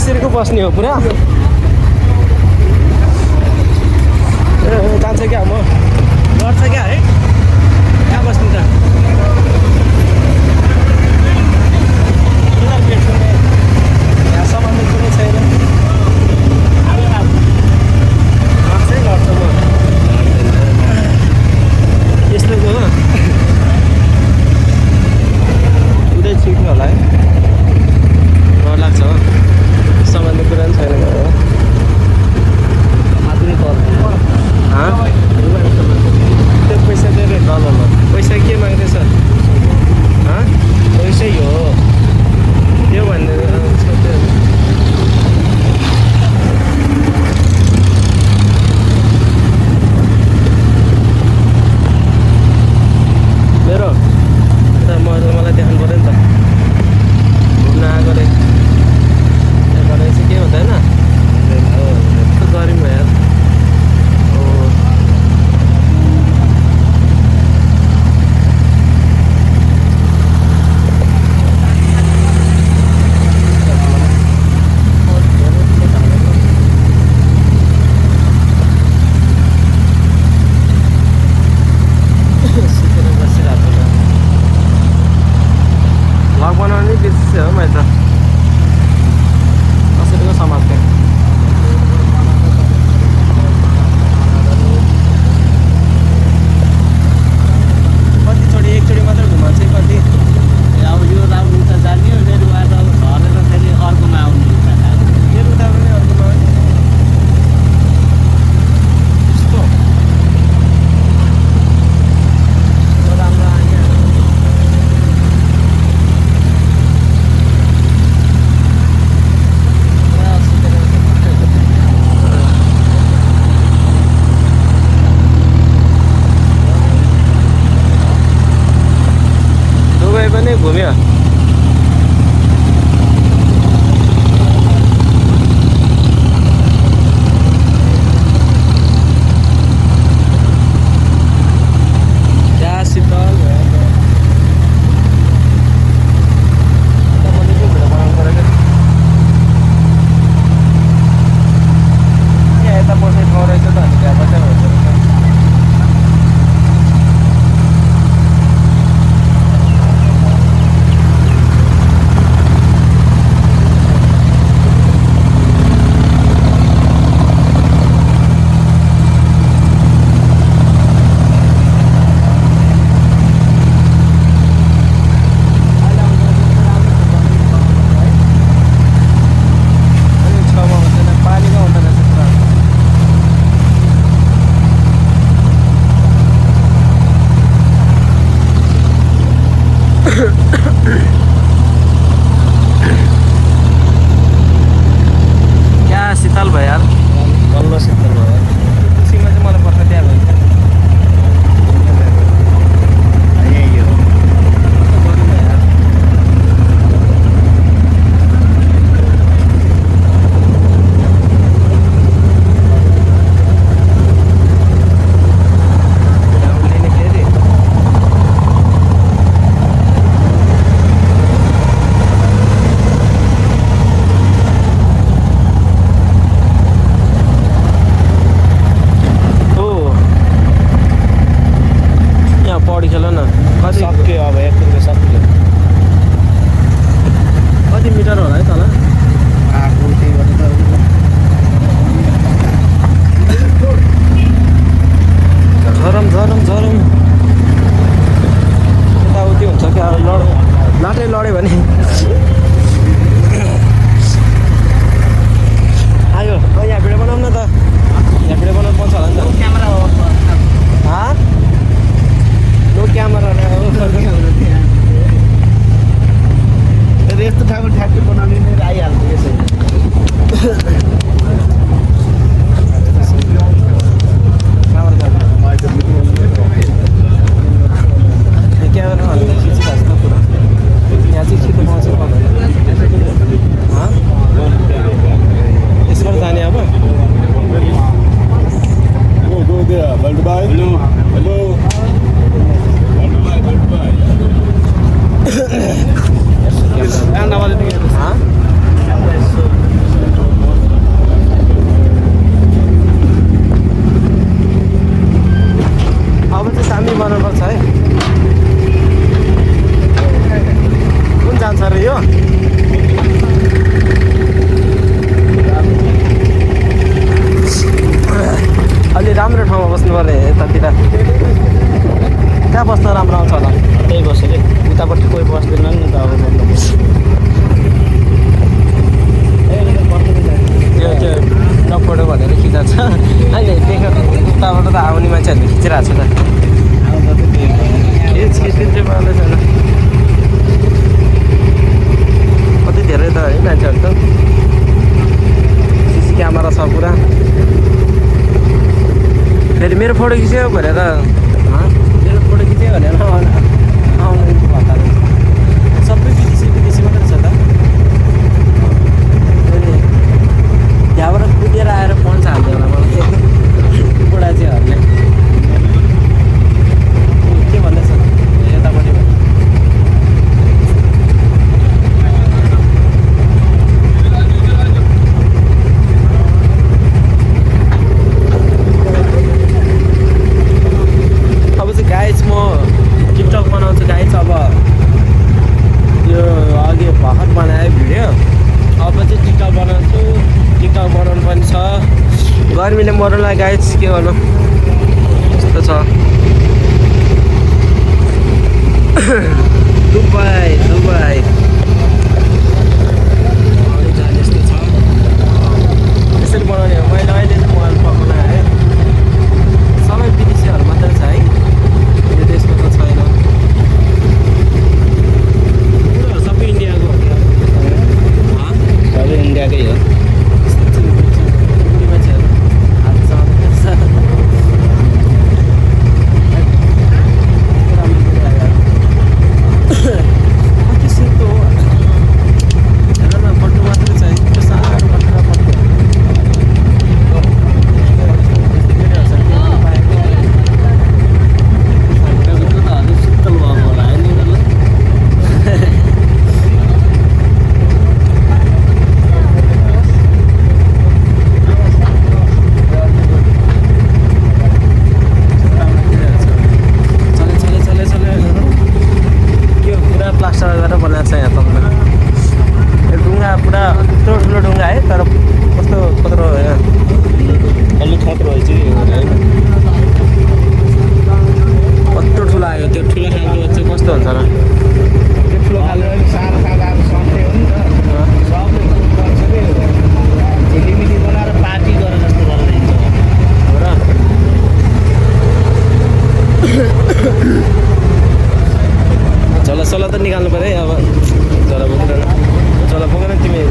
यसरीको बस्ने हो पुरा जान्छ क्या म गर्छ क्या है कहाँ बस्ने त यहाँ सामान कुनै छैन गर्छ म यस्तो हो उदै छिट्नु होला है डर लाग्छ हो सामान्य कुरा पनि छैन त्यो पैसा दिएर ल पैसा के माग्दैछ पैसै हो त्यो भन्ने मेरो मलाई देखाउनु पऱ्यो नि त घुम्न आएको रे त्यहाँबाट चाहिँ के हुँदैन यस्तो गऱ्यौँ यार भ्लग बनाउने बिर्सिन्छ हो मैले त कसैको समाजको कतिचोटि एकचोटि मात्रै घुमाउँछ कति अब यो राउन्ड उता जाने हो फेरि उहाँ त झरेर फेरि अर्कोमा आउनु मेरो उता पनि अर्कोमा यस्तो राम्रो आयो दुबई पनि घुम्यो त्यहाँ शीतल यता बस्ने ठाउँ रहेछ त अनि त्यहाँ बस्दै भन्छ क्या शीतल भयो यार बल्ल शीतल भयो खुसीमा चाहिँ मलाई पर्छ त्यहाँ भयो यही हो पौडी खेल न कति सक्यो अब एक रुपियाँ सक्यो कति मिटर होला है तल आएको त्यही गर्दा त झरम झरम झरम यताउति हुन्छ क्या लाटै लड्यो भने आयो यहाँ भिडियो बनाउँ न त यहाँ भिडियो बनाउनु पर्छ होला नि त क्यामेरा हो नो क्यामेरा यस्तो ठाउँमा ठ्याक्कै बनाउने नै आइहाल्छ यसै क्यामेरा हाल्नु खिचिरहेको छ पुरा यहाँ चाहिँ छिटो पाउँछ यसबाट जाने अब Hello. अलि राम्रो ठाउँमा बस्नु पर्ने यतातिर। कहाँ बस्न राम्रो आउँछ होला? त्यही बस्यो कि उतापट्टि कोही बस्दैन नि त अब त्यो नफोटो भनेर खिचाएको छ अहिले देखेर उताबाट त आउने मान्छेहरूले खिचिरहेको छ त खिच्ने पाउँदै छैन कति धेरै त है मान्छेहरू त सिसी क्यामेरा छ पुरा फेरि मेरो फोटो खिच्यो भनेर मेरो फोटो खिच्यो भनेर आउने भएका सबै विदेशी मात्रै छ त त्यहाँबाट कुदेर आएर पन्छ हाल्यो होला मलाई बुढा चाहिँहरूले के भन्दैछ यतापट्टि अब चाहिँ गाइज म टिकटक बनाउँछु गाइज अब यो अघि भर्खर बनाएँ भिडियो अब चाहिँ टिकटक बनाउँछु टिकटक बनाउनु पनि छ गर्मीले मर्नुलाई गाइज के गर्नु यस्तो छ दुबई यस्तो छ यसरी बनाउने हो मैले अहिले चाहिँ मोबाइल पकाउन है सबै विदेशीहरू मात्रै छ है यो देशमा त छैन सबै इन्डियाको सबै इन्डियाकै हो त निकाल्नु पऱ्यो है अब झोला बोकेर तिमी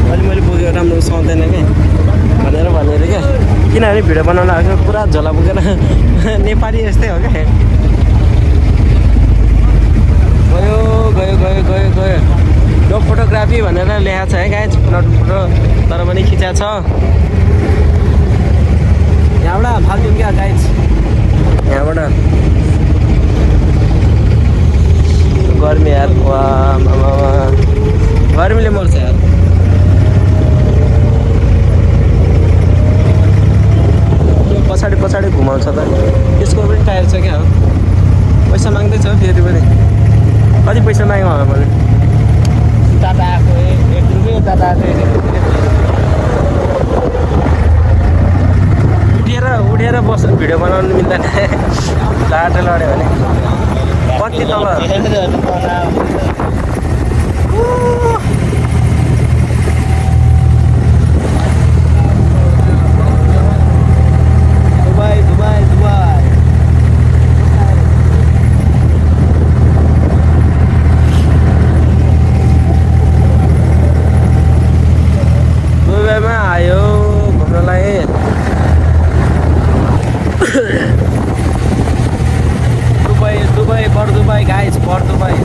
मैले बोकेको राम्रो सुहाउँदैन क्या भनेर क्या किनभने भिडियो बनाउन आएको पुरा झोला बोकेर नेपाली यस्तै हो क्या गयो नो फोटोग्राफी भनेर लेखाएको छ है गाइज नट फोटो तर पनि खिचाएको छ यहाँबाट फाल्दिउँ क्या गाइज यहाँबाट गर्मी यार गर्मीले मर्छ यार पछाडि घुमाउँछ त त्यसको पनि टायर छ क्या पैसा माग्दैछ फेरि पनि कति पैसा माग्यो होला भने उता आएको 1 रुपियाँ उता आएको 1 रुपियाँ उठेर बस भिडियो बनाउनु मिल्दैन लाटो लड्यो भने कति तल दुबईमा आयो घुम्नलाई दुबई गाइज पर दुबई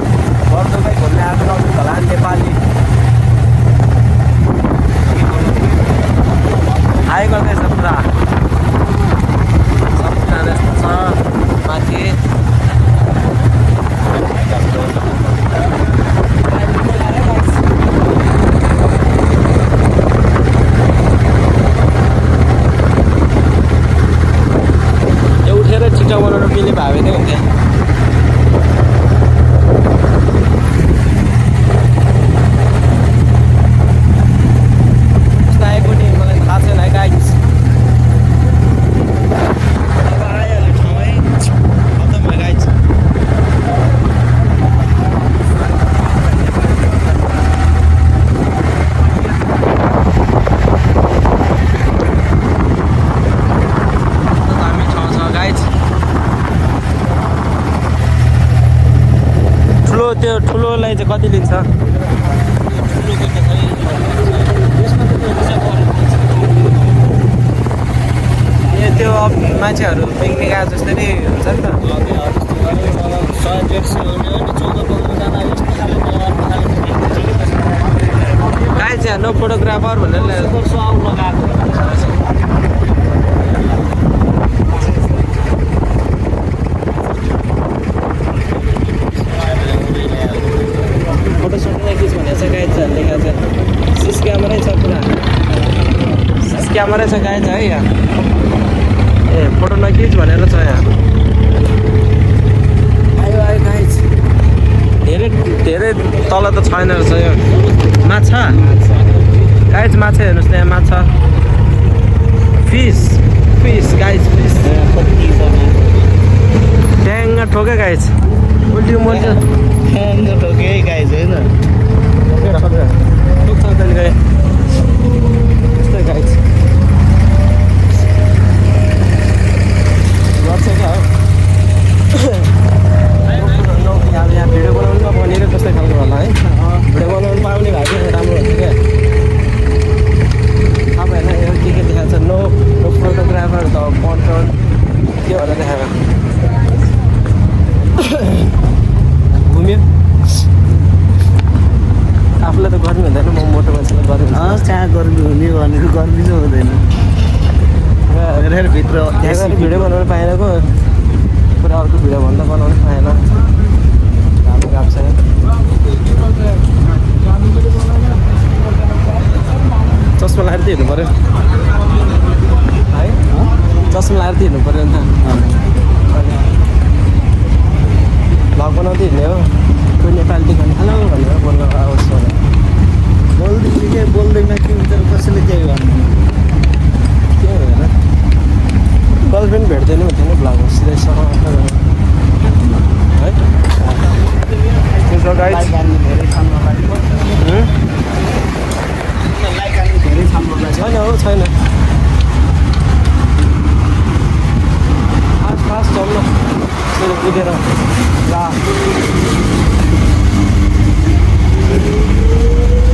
त्यो ठुलोलाई चाहिँ कति लिन्छ? ए त्यो मान्छेहरू पिकनिक आए जस्तै नै हुन्छ नि त। 100-150 हुने हो नि, 14-15जना यस्तो खाले गाइज यहाँ नो फोटोग्राफर भनेर लगाएको फोटो सुटमा खिच भनेको छ गाइजहरू लेखाएको छ। सिस क्यामेरै छ पुरा, सिस क्यामेरै छ गाइज है यहाँ। ए फोटो नखिच भनेर छ यहाँ। आयो आयो गाइज, धेरै धेरै तल त छैन रहेछ यो। माछा गाइज, माछा हेर्नुहोस् त यहाँ माछा। फिस फिस गाइज, फिस ट्याङ्ग ठोक्यो गाइज। उल्टियो मोल्टियो ठोके गाइज होइन, ठोक्छ त्यहाँदेखि गएँ यस्तै गाइज गर्छ क्या हो। अब यहाँ भिडियो बनाउनु नपाउने र कस्तै खालको होला है। भिडियो बनाउनु पाउने भए चाहिँ राम्रो हुन्छ क्या। तपाईँहरूलाई यो के देखाएको छ? No no photographer the control के भनेर देखाएको। घुम्यो आफूलाई त गर्मी हुँदैन, म मोटो मान्छेलाई गर्मी हुन्छ। कहाँ गर्मी हुने भनेको गर्मी चाहिँ हुँदैन। भित्र त्यहाँ भिडियो बनाउनु पाएन पो, पुरा अर्को भिडियो भन्दा बनाउनु पाएन। राम्रो काम छ। चस्मा लगाएर चाहिँ हिँड्नु पऱ्यो है, चस्मा लगाएर चाहिँ हिँड्नु पऱ्यो नि त। भ्लग बनाउँदै हिँड्ने हो, कोही नेपाली देखाउने हेलो भनेर बोल्न आओस् भनेर बोल्दैन कि कसैले केही भन्नु के होइन। गर्लफ्रेन्ड भेट्दैन हुन्थेन भ्लग सिधै सँग है। त्यसो गाइज छैन हो, छैन। फास्ट फास्ट चल्नु कुदेर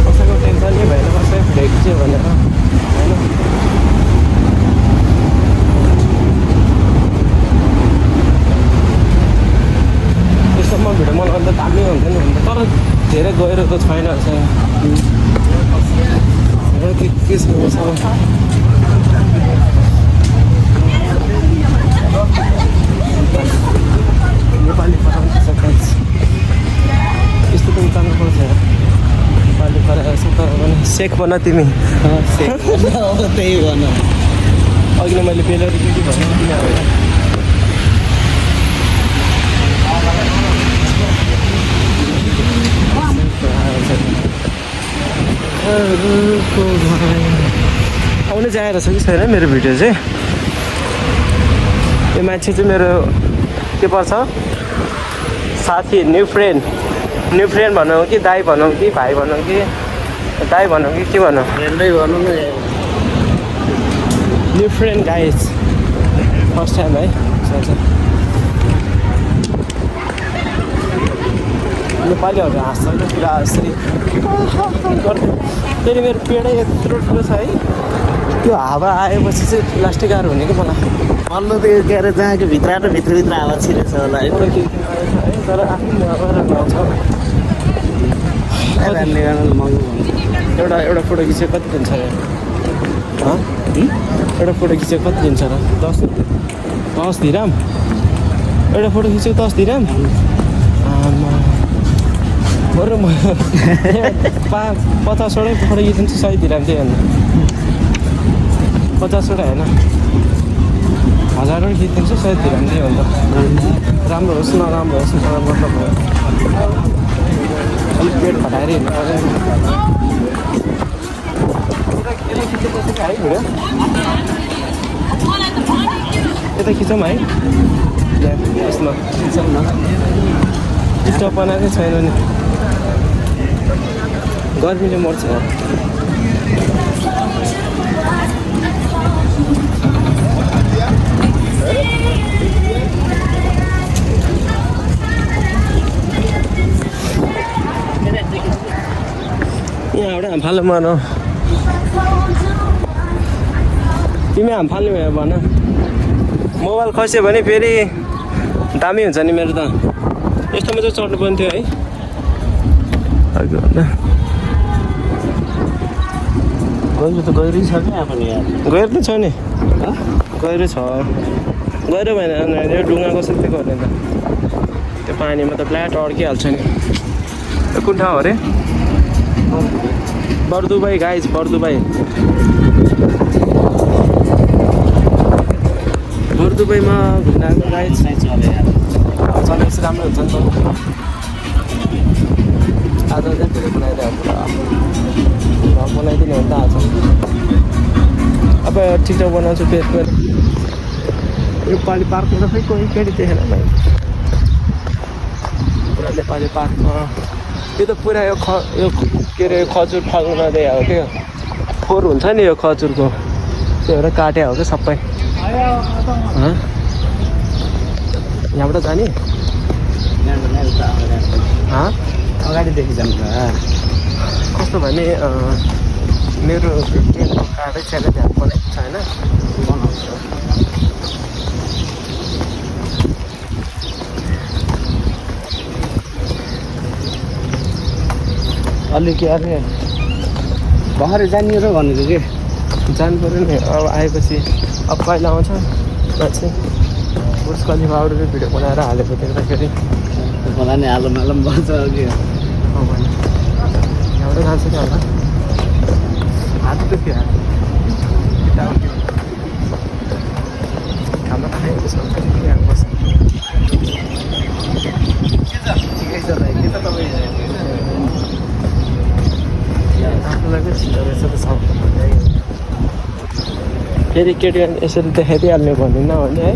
कसैको टेन्सन नै भएन, कसै भेट्यो भनेर होइन। त्यस्तोमा भिडियो बनाउँदा दामी हुन्थ्यो नि हुन्थ्यो, तर धेरै गएर त छैन रहेछ के के छ नेपाली पठाउनु छ गाइज। यस्तो त उतार्नु पर्छ नेपाली पठाएछ तर पनि सेक बना तिमी। त्यही भन। अघि नै मैले बेलर के भनेँ किन होइन। आउनु जाएर छ कि छैन मेरो भिडियो चाहिँ। यो मान्छे चाहिँ मेरो के पर्छ साथी, न्यू फ्रेन्ड भनौँ कि दाई भनौँ कि भाइ भनौँ कि दाई भनौँ कि के भनौँ, फ्रेन्डै भनौँ न। New friend guys, first time है। नेपालीहरू हाँस्छ नि पुरा यसरी फेरि मेरो पेडै यत्रो ठुलो छ है। त्यो हावा आएपछि चाहिँ प्लास्टिक आएर हुने कि मलाई मल्लो त्यो के अरे जहाँको भित्रभित्र हावा छिरेछ होला है। तर आफ्नो आउँछ। एउटा फोटो खिचेको कति दिन्छ र? एउटा फोटो खिचेको कति दिन्छ र? 10 दिराम। एउटा फोटो खिचेको 10 दिराम। बरु म 50वटै फोटो खिचिदिन्छु 100 दिराम थियो भने 50वटा होइन 1000वटा खिचिदिन्छु 100 दिराम थियो भन्दा राम्रो होस् नराम्रो होस् मतलब भयो। अलिक पेट फटाएर हिँड्नु पर्यो। यता खिचेको है भिडियो, यता खिचौँ है। यसमा खिचौँ न, स्टप बनाएकै छैन नि, गर्मीले मर्छ। यहाँबाट हाम फाल्नु भन तिमी हाम फाल्ने भयो भन मोबाइल खस्यो भने फेरि दामी हुन्छ नि मेरो त यस्तोमा चाहिँ चढ्नु पनि थियो है गहिरो त गहिरो छ क्या पनि यार गहिरो त छ नि गहिरो छ गहिरो भएन यो ढुङ्गा कसरी चाहिँ गर्ने त त्यो पानीमा त फ्ल्याट अड्किहाल्छ नि यो कुन ठाउँ अरे बर्दुबाई गाइज बर्दुबाई बर्दुबाईमा घुम्न आएको गाइज चलेपछि राम्रो हुन्छ नि त आज चाहिँ धेरै बनाइदियो पुरा बनाइदिने हो नि त आज अब टिकटक बनाउँछु पेजमा योपालि पार्कमा खै कोही केटी देखेन भाइ पुरा नेपाली पार्कमा यो त पुरा यो के अरे खजुर फल्नु नदिए हो क्या फोहोर हुन्छ नि यो खजुरको त्यो भएर काट्या हो क्या सबै यहाँबाट जाने अगाडिदेखि जान्छ कस्तो भने मेरो ट्रेनको कार्डै छैन ध्यान परेको छैन अलिक अरे भरे जाने र भनेको के जानु पऱ्यो नि अब आएपछि अब कहिले आउँछ मान्छे बुर्ज खलिफाबाट भिडियो बनाएर हालेको देख्दाखेरि मलाई नि आलम आलम भन्छ कि यहाँबाट जान्छ कि होला हात दुख्यो खाना खाएको छ यहाँ बस्छ ठिकै छ भाइ के त तपाईँ आफूलाई पनि छिटो रहेछ त सब फेरि केटीहरू यसरी देखाइदिइहाल्ने भन्ने नभने है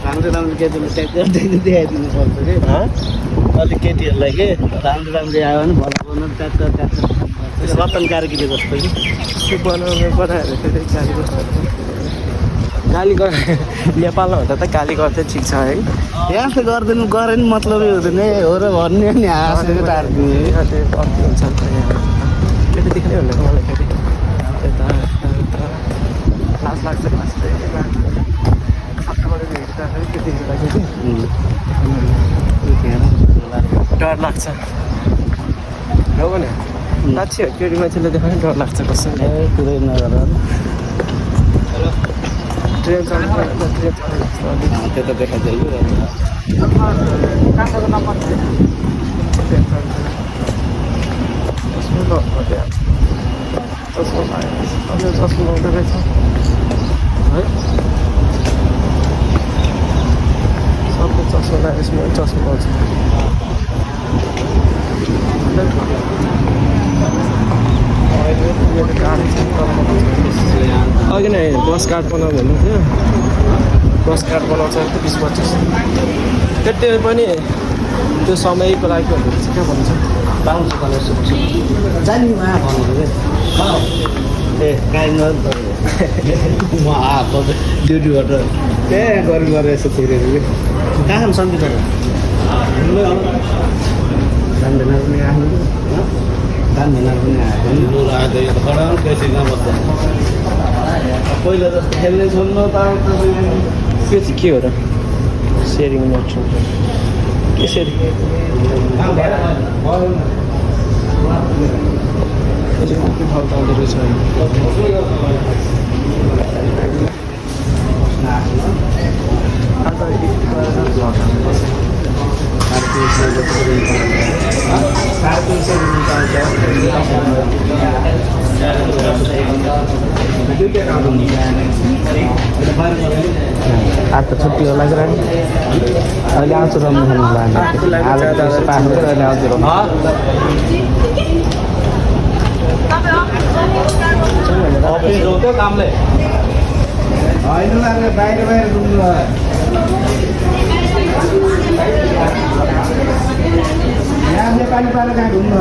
राम्रो राम्रो केटीले ट्याक्टर देखाइदिनु पर्छ कि अलिक केटीहरूलाई के राम्रो राम्रो आयो भने भल बनाउनु ट्याक्टर रतन कार्कीले जस्तो कि त्यो बनाउनु बनाएर फेरि गाली गर्छ गाली गर नेपालमा हुँदा त गाली गर्दै ठिक छ है यहाँ त गरिदिनु गरे नि मतलबै हुँदैन हो र भन्ने नि हाँसेर टार्दिने कति हुन्छ नि त यहाँ केटी देख्नै हुँदैन मलाई फेरि यता लाज लाग्छ डर लाग्छ हो भने लाच्छी केटी मान्छेले देखाउने डर लाग्छ कसैले कुरै नगर ट्रेन चल्छ त्यो त देखाइदियो चस्मा लाउँदो रहेछ है सबको चस्मा लगाएपछि म चस्मा लाउँछु अघि नै बस कार्ड बनाऊ भन्नु थियो बस कार्ड बनाउँछ 20-25 त्यो पनि त्यो समयको लागि भन्नु क्या भन्छ पाउँछ जाने उहाँ भन्नु ए काहीँ म आएको ड्युटीबाट त्यहाँ गरेर यसो तिरेर कहाँ सन्ति जाँदैन पनि आफ्नो जान्दैन पनि आएको पहिला जस्तो खेल्ने छोड्नु त त्यो चाहिँ के हो र सेयरिङ मात्र यसरी फाल्टो आउँदो रहेछ आज त छुट्टी होला कि अहिले आउँछु रम्नु खानु अहिले आउँछु कामले होइन बाहिर बाहिर घुम्नु यहाँ नेपाली पारेर कहाँ घुम्नु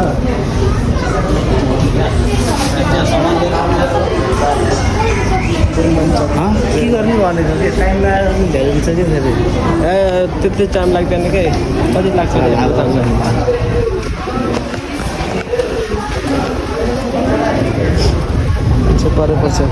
के गर्ने भनेको कि टाइम लागेर पनि धेरै हुन्छ कि फेरि ए त्यति टाइम लाग्दैन कि कति लाग्छ परेपछि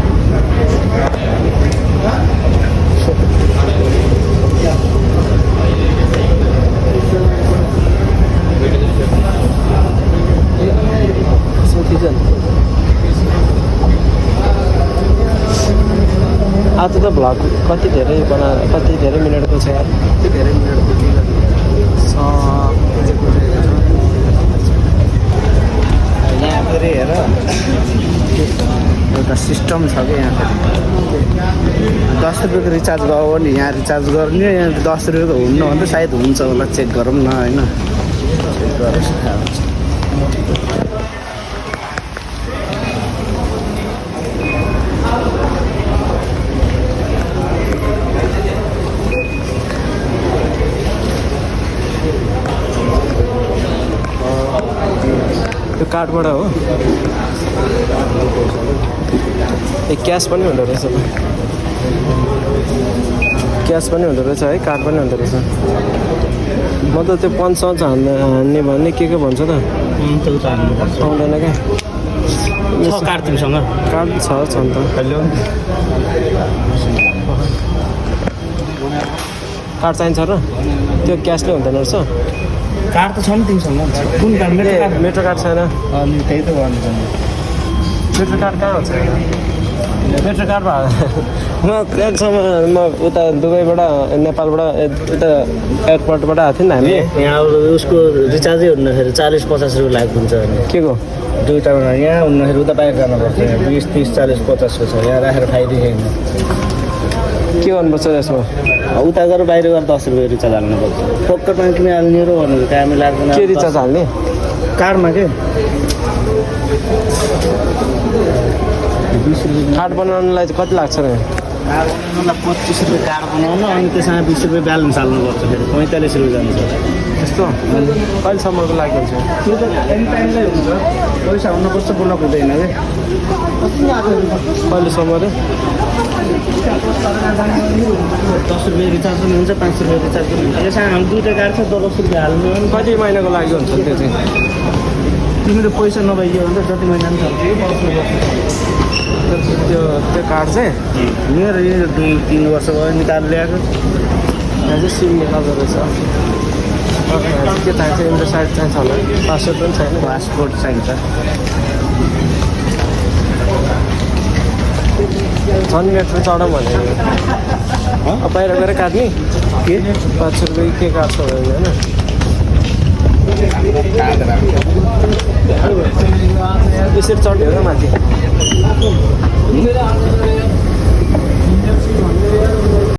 आज त भ्लग कति धेरै मिनटको छ यार कति धेरै मिनटको यहाँ फेरि हेर एउटा सिस्टम छ कि यहाँ फेरि 10 रुपियाँको रिचार्ज भयो भने यहाँ रिचार्ज गर्ने यहाँ 10 रुपियाँको हुन्न भने त सायद हुन्छ होला चेक गरौँ न होइन चेक गरेर थाहा हुन्छ यो कार्डबाट हो ए क्यास पनि हुँदो रहेछ क्यास पनि हुँदो रहेछ है कार्ड पनि हुँदो रहेछ म त त्यो 500 हान्ने भन्ने के भन्छ त आउँदैन क्या कार्ड तिमीसँग कार्ड छ नि त कार्ड चाहिन्छ र त्यो क्यासले हुँदैन रहेछ कार्ड त छ नि तिमीसँग कुन कार्ड मेट्रो कार्ड छैन अनि त्यही त भन्नु मेट्रो कार्ड कहाँ हुन्छ मेट्रो कार्ड म एक समय म उता दुबईबाट नेपालबाट उता एयरपोर्टबाट आएको थिएँ नि हामी यहाँ उसको रिचार्जै हुँदाखेरि 40-50 रुपियाँ लागेको हुन्छ अनि के को दुईवटा यहाँ हुँदाखेरि उता बाहिर जानुपर्छ 20-30-40-50 को छ यहाँ राखेर फाइदिएन के गर्नुपर्छ यसमा उता गएर बाहिर गएर 10 रुपियाँ रिचार्ज हाल्नुपर्छ पकेटमा किन हाल्ने र भनेको कामै लाग्दैन के रिचार्ज हाल्ने कार्डमा के 20 रुपियाँ कार्ड बनाउनलाई चाहिँ कति लाग्छ र कार्ड बनाउनलाई 25 रुपियाँ कार्ड बनाउनु अनि त्यसमा 20 रुपियाँ ब्यालेन्स हाल्नुपर्छ फेरि 45 रुपियाँ जान्छ त्यस्तो कहिलेसम्मको लागि हुन्छ त्यो त एनी टाइममै हुन्छ पैसा हुनुपर्छ बोल्नु हुँदैन कि कहिलेसम्म रे 10 रुपियाँ रिचार्ज पनि हुन्छ 5 रुपियाँ रिचार्ज पनि हुन्छ यसमा हामी दुईवटा कार्ड छ 10 रुपियाँ हाल्नु कति महिनाको लागि हुन्छ त्यो चाहिँ तिमीले पैसा नभइयो भने त जति महिना पनि त्यो कार्ड चाहिँ मेरो यो 2-3 वर्ष भयो निकाल ल्याएको यहाँ चाहिँ सिम निकाल्दो रहेछ के चाहिन्छ इन्टर साइड चाहिन्छ होला पासपोर्ट पनि छैन पासपोर्ट चाहिन्छ झन् मेट्रो चढाउँ भनेको बाहिर गएर काट्ने के 500 रुपियाँ के काट्छ भने होइन यसरी चढ्ने हो क्या माथि